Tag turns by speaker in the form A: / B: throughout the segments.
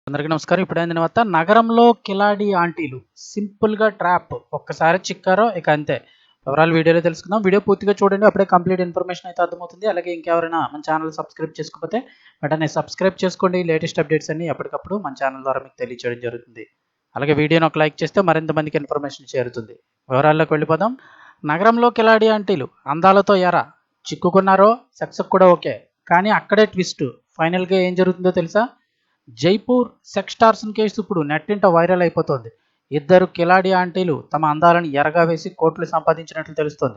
A: అందరికీ నమస్కారం. ఇప్పుడైన తర్వాత నగరంలో కిలాడి ఆంటీలు సింపుల్‌గా ట్రాప్. ఒక్కసారి చిక్కారో ఇక అంతే. వివరాలు వీడియోలో తెలుసుకుందాం. వీడియో పూర్తిగా చూడండి. అప్పుడే కంప్లీట్ ఇన్ఫర్మేషన్ అయితే అర్థమవుతుంది. అలాగే ఇంకెవరైనా మన ఛానల్ సబ్స్క్రైబ్ చేసుకోకపోతే వెంటనే సబ్స్క్రైబ్ చేసుకోండి. లేటెస్ట్ అప్డేట్స్ అన్నీ ఎప్పటికప్పుడు మన ఛానల్ ద్వారా మీకు తెలియజేయడం జరుగుతుంది. అలాగే వీడియోని ఒక లైక్ చేస్తే మరింత మందికి ఇన్ఫర్మేషన్ చేరుతుంది. వివరాల్లోకి వెళ్ళిపోదాం. నగరంలో కిలాడి ఆంటీలు అందాలతో ఎరా చిక్కుకున్నారో సెక్స్‌కి కూడా ఓకే. కానీ అక్కడే ట్విస్ట్. ఫైనల్‌గా ఏం జరుగుతుందో తెలుసా? జైపూర్ సెక్స్ టార్సన్ కేసు ఇప్పుడు నెట్టింట వైరల్ అయిపోతోంది. ఇద్దరు కిలాడి ఆంటీలు తమ అందాలను ఎరగా వేసి కోట్లు సంపాదించినట్లు తెలుస్తోంది.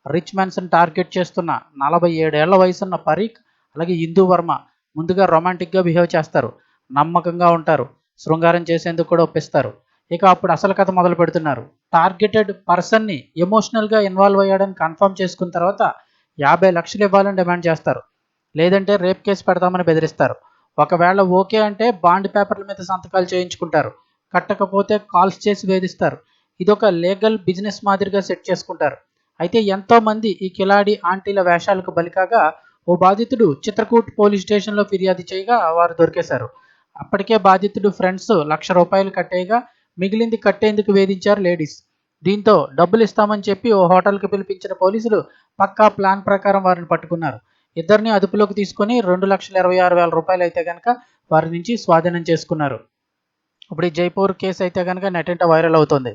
A: రిచ్ మెన్స్ని టార్గెట్ చేస్తున్న 47 ఏళ్ల వయసున్న పరీక్ అలాగే ఇందూ వర్మ ముందుగా రొమాంటిక్గా బిహేవ్ చేస్తారు. నమ్మకంగా ఉంటారు. శృంగారం చేసేందుకు కూడా ఒప్పిస్తారు. ఇక అప్పుడు అసలు కథ మొదలు పెడుతున్నారు. టార్గెటెడ్ పర్సన్ని ఎమోషనల్గా ఇన్వాల్వ్ అయ్యాడని కన్ఫర్మ్ చేసుకున్న తర్వాత 50 లక్షలు ఇవ్వాలని డిమాండ్ చేస్తారు. లేదంటే రేప్ కేసు పెడతామని బెదిరిస్తారు. ఒకవేళ ఓకే అంటే బాండ్ పేపర్ల మీద సంతకాలు చేయించుకుంటారు. కట్టకపోతే కాల్స్ చేసి వేధిస్తారు. ఇదొక లీగల్ బిజినెస్ మాదిరిగా సెట్ చేసుకుంటారు. అయితే ఎంతోమంది ఈ కిలాడి ఆంటీల వేషాలకు బలికాగా ఓ బాధితుడు చిత్రకూట్ పోలీస్ స్టేషన్లో ఫిర్యాదు చేయగా వారు దొరికేశారు. అప్పటికే బాధితుడు ఫ్రెండ్స్ ₹1,00,000 కట్టేయగా మిగిలింది కట్టేందుకు వేధించారు లేడీస్. దీంతో డబ్బులు ఇస్తామని చెప్పి ఓ హోటల్కి పిలిపించిన పోలీసులు పక్కా ప్లాన్ ప్రకారం వారిని పట్టుకున్నారు. ఇద్దరిని అదుపులోకి తీసుకొని ₹2,26,000 అయితే కనుక వారి నుంచి స్వాధీనం చేసుకున్నారు. ఇప్పుడు ఈ జైపూర్ కేసు అయితే కనుక నెట్టింట వైరల్ అవుతుంది.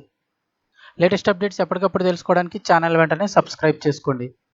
A: లేటెస్ట్ అప్డేట్స్ ఎప్పటికప్పుడు తెలుసుకోవడానికి ఛానల్ వెంటనే సబ్స్క్రైబ్ చేసుకోండి.